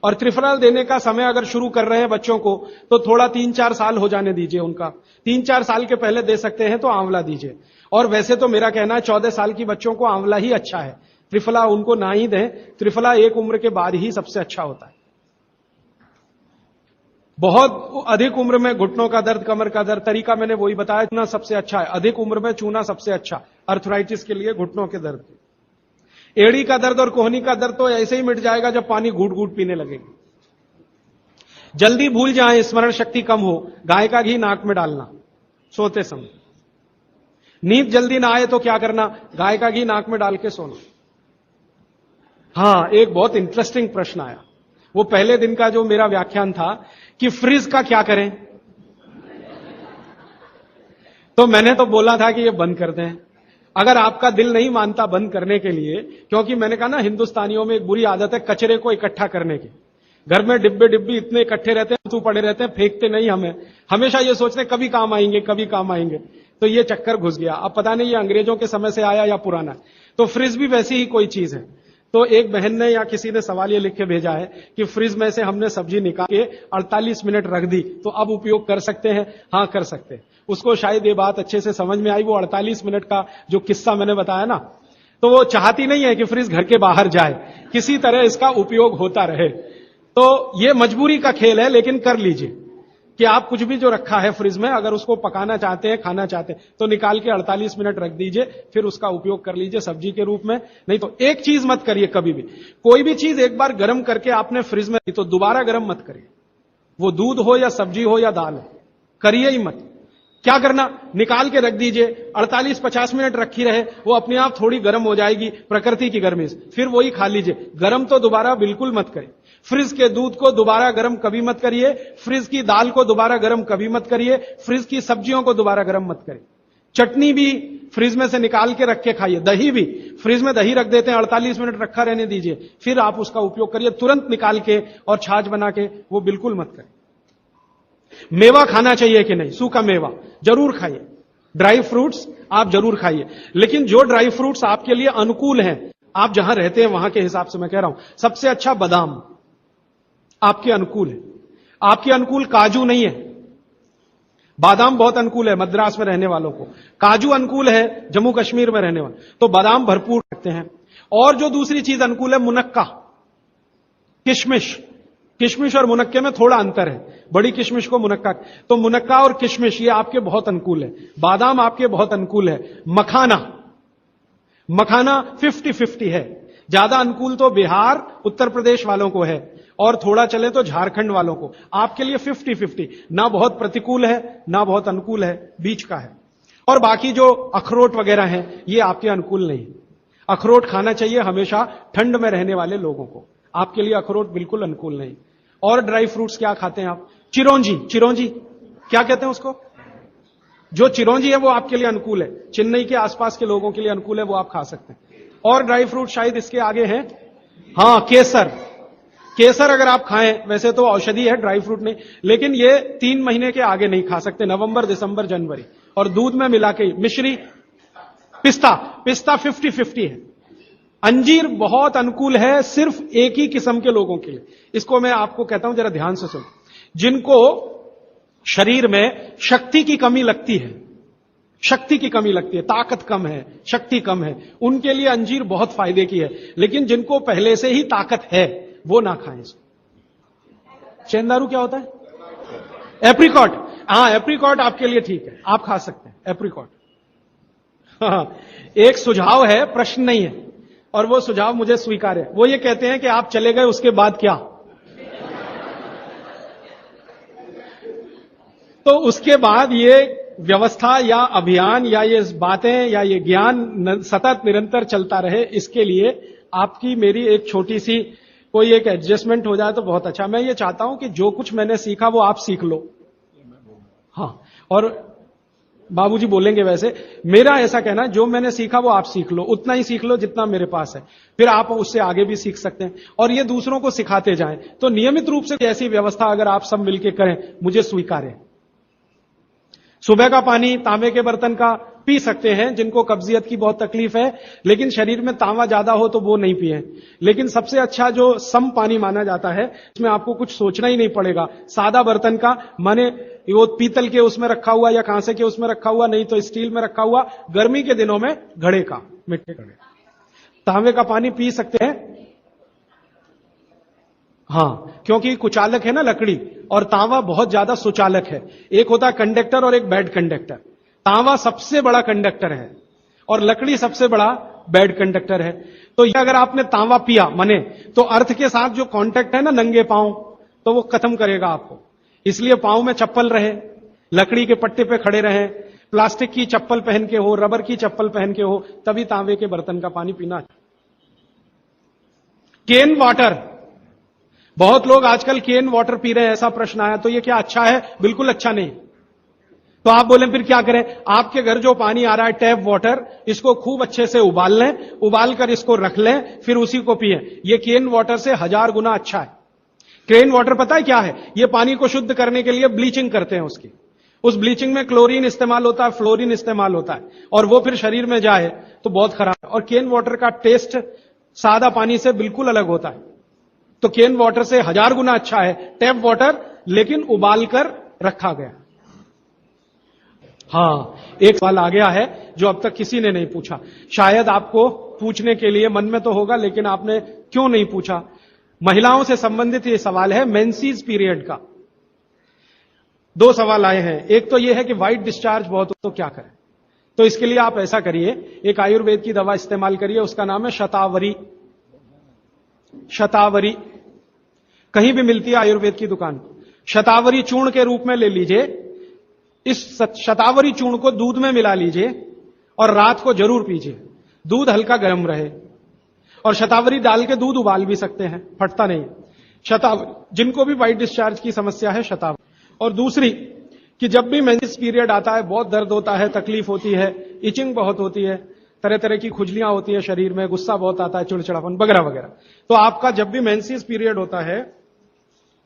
और त्रिफला देने का समय अगर शुरू कर रहे हैं बच्चों को तो थोड़ा 3-4 साल हो जाने दीजिए उनका, 3-4 साल के पहले दे सकते हैं तो आंवला दीजिए। और वैसे तो मेरा कहना है 14 साल की बच्चों को आंवला ही अच्छा है, त्रिफला उनको ना ही दें, त्रिफला एक उम्र के बाद ही सबसे अच्छा होता है। बहुत अधिक उम्र में घुटनों का दर्द, कमर का दर्द, तरीका मैंने वही बताया, चूना सबसे अच्छा है। अधिक उम्र में चूना सबसे अच्छा, अर्थराइटिस के लिए, घुटनों के दर्द। एड़ी का दर्द और कोहनी का दर्द तो ऐसे ही मिट जाएगा जब पानी घूट घूट पीने लगेगी। जल्दी भूल जाए, स्मरण शक्ति कम हो, गाय का घी नाक में डालना सोते समय। नींद जल्दी ना आए तो क्या करना, गाय का घी नाक में डाल के सोना। हां, एक बहुत इंटरेस्टिंग प्रश्न आया, वो पहले दिन का जो मेरा व्याख्यान था कि फ्रिज का क्या करें, तो मैंने तो बोला था कि ये बंद कर दें। अगर आपका दिल नहीं मानता बंद करने के लिए, क्योंकि मैंने कहा ना हिंदुस्तानियों में एक बुरी आदत है कचरे को इकट्ठा करने की। घर में डिब्बे डिब्बी इतने इकट्ठे रहते हैं, तू पड़े रहते हैं, फेंकते नहीं हमें, हमेशा ये सोचते हैं कभी काम आएंगे कभी काम आएंगे। तो ये चक्कर घुस गया। अब पता नहीं ये अंग्रेजों के समय से आया या पुराना। तो फ्रिज भी वैसी ही कोई चीज है। तो एक बहन ने या किसी ने सवाल ये लिख के भेजा है कि फ्रिज में से हमने सब्जी निकाल के 48 मिनट रख दी, तो अब उपयोग कर सकते हैं? हां, कर सकते हैं। उसको शायद ये बात अच्छे से समझ में आई। वो 48 मिनट का जो किस्सा मैंने बताया ना, तो वो चाहती नहीं है कि फ्रिज घर के बाहर जाए, किसी तरह इसका उपयोग होता रहे। तो ये मजबूरी का खेल है, लेकिन कर लीजिए कि आप कुछ भी जो रखा है फ्रिज में, अगर उसको पकाना चाहते हैं, खाना चाहते हैं, तो निकाल के 48 मिनट रख दीजिए, फिर उसका उपयोग कर लीजिए सब्जी के रूप में। नहीं तो एक चीज मत करिए कभी भी, कोई भी चीज एक बार गर्म करके आपने फ्रिज में, तो दोबारा गर्म मत करिए। वो दूध हो या सब्जी हो या दाल हो, करिए ही मत। क्या करना, निकाल के रख दीजिए, 48-50 मिनट रखी रहे, वो अपने आप थोड़ी गर्म हो जाएगी प्रकृति की गर्मी से, फिर वही खा लीजिए। गर्म तो दोबारा बिल्कुल मत करिए। फ्रिज के दूध को दोबारा गर्म कभी मत करिए, फ्रिज की दाल को दोबारा गर्म कभी मत करिए, फ्रिज की सब्जियों को दोबारा गर्म मत करिए। चटनी भी फ्रिज में से निकाल के रख के खाइए। दही भी फ्रिज में दही रख देते हैं, 48 मिनट रखा रहने दीजिए, फिर आप उसका उपयोग करिए, तुरंत निकाल के और छाछ बना के, वो बिल्कुल मत करिए। मेवा खाना चाहिए कि नहीं, सूखा मेवा जरूर खाइए, ड्राई फ्रूट्स आप जरूर खाइए, लेकिन जो ड्राई फ्रूट्स आपके लिए अनुकूल हैं, आप जहां रहते हैं वहां के हिसाब से मैं कह रहा हूं, सबसे अच्छा बादाम आपके अनुकूल है। आपके अनुकूल काजू नहीं है, बादाम बहुत अनुकूल है मद्रास में रहने वालों को, काजू अनुकूल है जम्मू कश्मीर में रहने वाले, तो बादाम भरपूर रखते हैं। और जो दूसरी चीज अनुकूल है, मुनक्का, किशमिश। किशमिश और मुनक्के में थोड़ा अंतर है, बड़ी किशमिश को मुनक्का, तो मुनक्का और किशमिश ये आपके बहुत अनुकूल है। बादाम आपके बहुत अनुकूल है। मखाना, मखाना 50-50 है, ज्यादा अनुकूल तो बिहार उत्तर प्रदेश वालों को है, और थोड़ा चले तो झारखंड वालों को। आपके लिए 50-50, ना बहुत प्रतिकूल है ना बहुत अनुकूल है, बीच का है। और बाकी जो अखरोट वगैरह हैं, ये आपके अनुकूल नहीं। अखरोट खाना चाहिए हमेशा ठंड में रहने वाले लोगों को, आपके लिए अखरोट बिल्कुल अनुकूल नहीं। और ड्राई फ्रूट्स क्या खाते हैं आप? चिरौंजी, चिरौंजी क्या कहते हैं उसको, जो चिरौंजी है वो आपके लिए अनुकूल है, चेन्नई के आसपास के लोगों के लिए अनुकूल है, वो आप खा सकते हैं। और ड्राई फ्रूट शायद इसके आगे हैं, हां केसर। केसर अगर आप खाएं, वैसे तो औषधि है, ड्राई फ्रूट नहीं, लेकिन ये 3 महीने के आगे नहीं खा सकते, नवंबर दिसंबर जनवरी, और दूध में मिला के। मिश्री, पिस्ता, पिस्ता 50-50 है। अंजीर बहुत अनुकूल है सिर्फ एक ही किस्म के लोगों के लिए, इसको मैं आपको कहता हूं जरा ध्यान से सुनो। जिनको शरीर में शक्ति की कमी लगती है, शक्ति की कमी लगती है, ताकत कम है, शक्ति कम है, उनके लिए अंजीर बहुत फायदे की है। लेकिन जिनको पहले से ही ताकत है वो ना खाएं इसको। चेंदारू क्या होता है? एप्रिकॉट, हां एप्रिकॉट आपके लिए ठीक है, आप खा सकते हैं एप्रिकॉट। एक सुझाव है, प्रश्न नहीं है, और वो सुझाव मुझे स्वीकार है। वो ये कहते हैं कि आप चले गए उसके बाद क्या, तो उसके बाद ये व्यवस्था या अभियान या ये बातें या ये ज्ञान सतत निरंतर चलता रहे, इसके लिए आपकी मेरी एक छोटी सी कोई एक एडजस्टमेंट हो जाए तो बहुत अच्छा। मैं ये चाहता हूं कि जो कुछ मैंने सीखा वो आप सीख लो। हां, और बाबूजी बोलेंगे वैसे, मेरा ऐसा कहना है जो मैंने सीखा वो आप सीख लो, उतना ही सीख लो जितना मेरे पास है, फिर आप उससे आगे भी सीख सकते हैं, और ये दूसरों को सिखाते जाएं। तो नियमित रूप से ऐसी व्यवस्था अगर आप सब मिलकर करें, मुझे स्वीकार है। सुबह का पानी तांबे के बर्तन का पी सकते हैं जिनको कब्जियत की बहुत तकलीफ है, लेकिन शरीर में तांबा ज्यादा हो तो वो नहीं पिए। लेकिन सबसे अच्छा जो सम पानी माना जाता है, इसमें आपको कुछ सोचना ही नहीं पड़ेगा, सादा बर्तन का, माने वो पीतल के उसमें रखा हुआ या कांसे के उसमें रखा हुआ, नहीं तो स्टील में रखा हुआ, गर्मी के दिनों में घड़े का, मिट्टी घड़े, तांबे का पानी पी सकते हैं। हां, क्योंकि कुचालक है ना लकड़ी, और तांबा बहुत ज्यादा सुचालक है। एक होता है कंडक्टर और एक बैड कंडक्टर। तांबा सबसे बड़ा कंडक्टर है और लकड़ी सबसे बड़ा बैड कंडक्टर है। तो ये अगर आपने तांबा पिया माने, तो अर्थ के साथ जो कांटेक्ट है ना, नंगे पांव तो वो खत्म करेगा आपको। इसलिए पांव में चप्पल रहे, लकड़ी के पट्टे पे खड़े रहे, प्लास्टिक की चप्पल पहन के हो, रबर की चप्पल पहन के हो, तभी तांबे के बर्तन का पानी पीना। केन वाटर, बहुत लोग आजकल केन वाटर पी रहे हैं, ऐसा प्रश्न आया। तो ये क्या अच्छा है? बिल्कुल अच्छा नहीं। तो आप बोले फिर क्या करें? आपके घर जो पानी आ रहा है टैप वाटर, इसको खूब अच्छे से उबाल लें, उबाल कर इसको रख लें, फिर उसी को पिएं। ये केन वाटर से 1000 गुना अच्छा है। केन वाटर पता है क्या है? ये पानी को शुद्ध करने के लिए ब्लीचिंग करते हैं उसकी। उस ब्लीचिंग में क्लोरीन इस्तेमाल होता है, फ्लोरीन इस्तेमाल होता है, और वो फिर शरीर में जाए तो बहुत खराब है। और केन वाटर का टेस्ट सादा पानी से बिल्कुल अलग होता है। तो केन वाटर से 1000 गुना अच्छा है टैप वाटर, लेकिन उबाल कर रखा गया। हां, एक सवाल आ गया है जो अब तक किसी ने नहीं पूछा। शायद आपको पूछने के लिए मन में तो होगा, लेकिन आपने क्यों नहीं पूछा? महिलाओं से संबंधित यह सवाल है, मेंसेस पीरियड का। 2 सवाल आए हैं। एक तो यह है कि व्हाइट डिस्चार्ज बहुत हो तो क्या करें? तो इसके लिए आप ऐसा करिए, एक आयुर्वेद की दवा इस्तेमाल करिए, उसका नाम है शतावरी। शतावरी कहीं भी मिलती है आयुर्वेद की दुकान। शतावरी चूर्ण के रूप में ले लीजिए। इस शतावरी चूर्ण को दूध में मिला लीजिए और रात को जरूर पीजिए। दूध हल्का गर्म रहे, और शतावरी डाल के दूध उबाल भी सकते हैं, फटता नहीं। शतावरी, जिनको भी व्हाइट डिस्चार्ज की समस्या है, शतावरी। और दूसरी कि जब भी मेंसेस पीरियड आता है, बहुत दर्द होता है, तकलीफ होती है, इचिंग बहुत होती है, तरह तरह की खुजलियां होती है शरीर में, गुस्सा बहुत आता है, चिड़चिड़ापन वगैरह वगैरह। तो आपका जब भी मेंसेस पीरियड होता है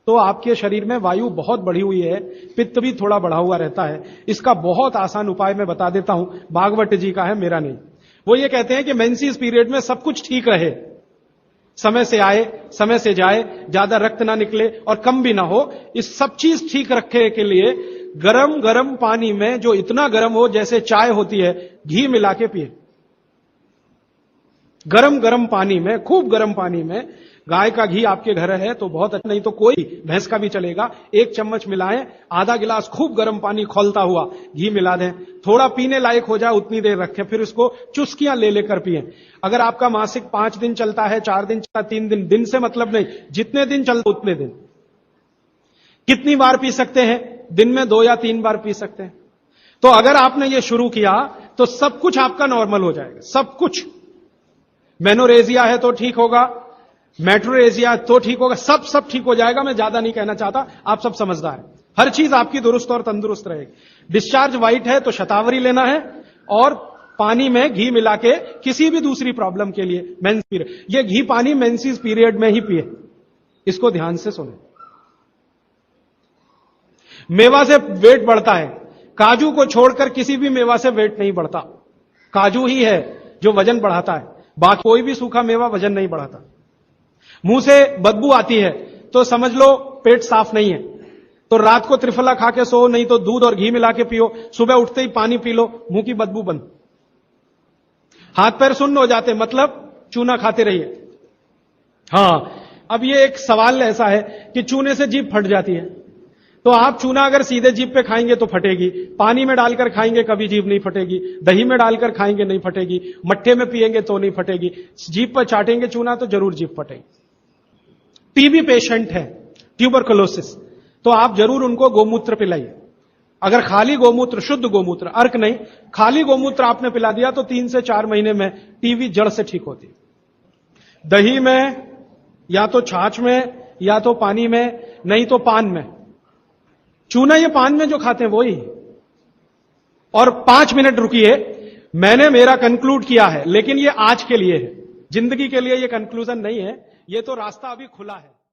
तो आपके शरीर में वायु बहुत बढ़ी हुई है, पित्त भी थोड़ा बढ़ा हुआ रहता है। इसका बहुत आसान उपाय मैं बता देता हूं, भागवत जी का है, मेरा नहीं। वो ये कहते हैं कि मेंसेस पीरियड में सब कुछ ठीक रहे, समय से आए, समय से जाए, ज्यादा रक्त ना निकले और कम भी ना हो, इस सब चीज ठीक रखने के लिए गरम गरम पानी में, जो इतना गरम हो जैसे चाय होती है, घी मिला के पिए। गरम गरम पानी में, खूब गरम पानी में, गाय का घी आपके घर है तो बहुत अच्छा, नहीं तो कोई भैंस का भी चलेगा, 1 चम्मच मिलाएं, आधा गिलास खूब गर्म पानी खौलता हुआ घी मिला दें, थोड़ा पीने लायक हो जाए उतनी देर रखें, फिर उसको चुस्कियां ले लेकर पिएं। अगर आपका मासिक 5 दिन चलता है, 4 दिन चलता है, 3 दिन, दिन से मतलब नहीं, जितने दिन चलता उतने दिन। कितनी बार पी सकते हैं? दिन में 2 या 3 बार पी सकते हैं। तो अगर आपने ये शुरू किया तो सब कुछ आपका नॉर्मल हो जाएगा, सब कुछ। मेनोरेजिया है तो ठीक होगा, मेट्रोरेजिया तो ठीक होगा, सब ठीक हो जाएगा। मैं ज्यादा नहीं कहना चाहता, आप सब समझदार हैं। हर चीज आपकी दुरुस्त और तंदुरुस्त रहेगी। डिस्चार्ज व्हाइट है तो शतावरी लेना है, और पानी में घी मिला के किसी भी दूसरी प्रॉब्लम के लिए, मेंस पीरियड, ये घी पानी मेंसेस पीरियड में ही पिए। इसको ध्यान से सुने। मेवा से वेट बढ़ता है, काजू को छोड़कर किसी भी मेवा से वेट नहीं बढ़ता। काजू ही है जो वजन बढ़ाता है, बाकी कोई भी सूखा मेवा वजन नहीं बढ़ाता। मुंह से बदबू आती है तो समझ लो पेट साफ नहीं है, तो रात को त्रिफला खा के सो, नहीं तो दूध और घी मिला के पियो, सुबह उठते ही पानी पी लो, मुंह की बदबू बंद। हाथ पैर सुन्न हो जाते, मतलब चूना खाते रहिए। हां, अब ये एक सवाल ऐसा है कि चूने से जीभ फट जाती है, तो आप चूना अगर सीधे जीभ पे खाएंगे तो फटेगी, पानी में डालकर खाएंगे कभी जीभ नहीं फटेगी, दही में डालकर खाएंगे नहीं फटेगी, मट्ठे में पिएंगे तो नहीं फटेगी, जीभ पर चाटेंगे चूना तो जरूर जीभ फटेगी। टीबी पेशेंट है, ट्यूबरकुलोसिस, तो आप जरूर उनको गोमूत्र पिलाइए। अगर खाली गोमूत्र, शुद्ध गोमूत्र, अर्क नहीं, खाली गोमूत्र आपने पिला दिया तो 3 से 4 महीने में टीबी जड़ से ठीक होती है। दही में, या तो छाछ में, या तो पानी में, नहीं तो पान में। चूना ये पान में जो खाते हैं वही। और 5 मिनट रुकिए, मैंने मेरा कंक्लूड किया है, लेकिन ये आज के लिए है, जिंदगी के लिए ये कंक्लूजन नहीं है, ये तो रास्ता अभी खुला है।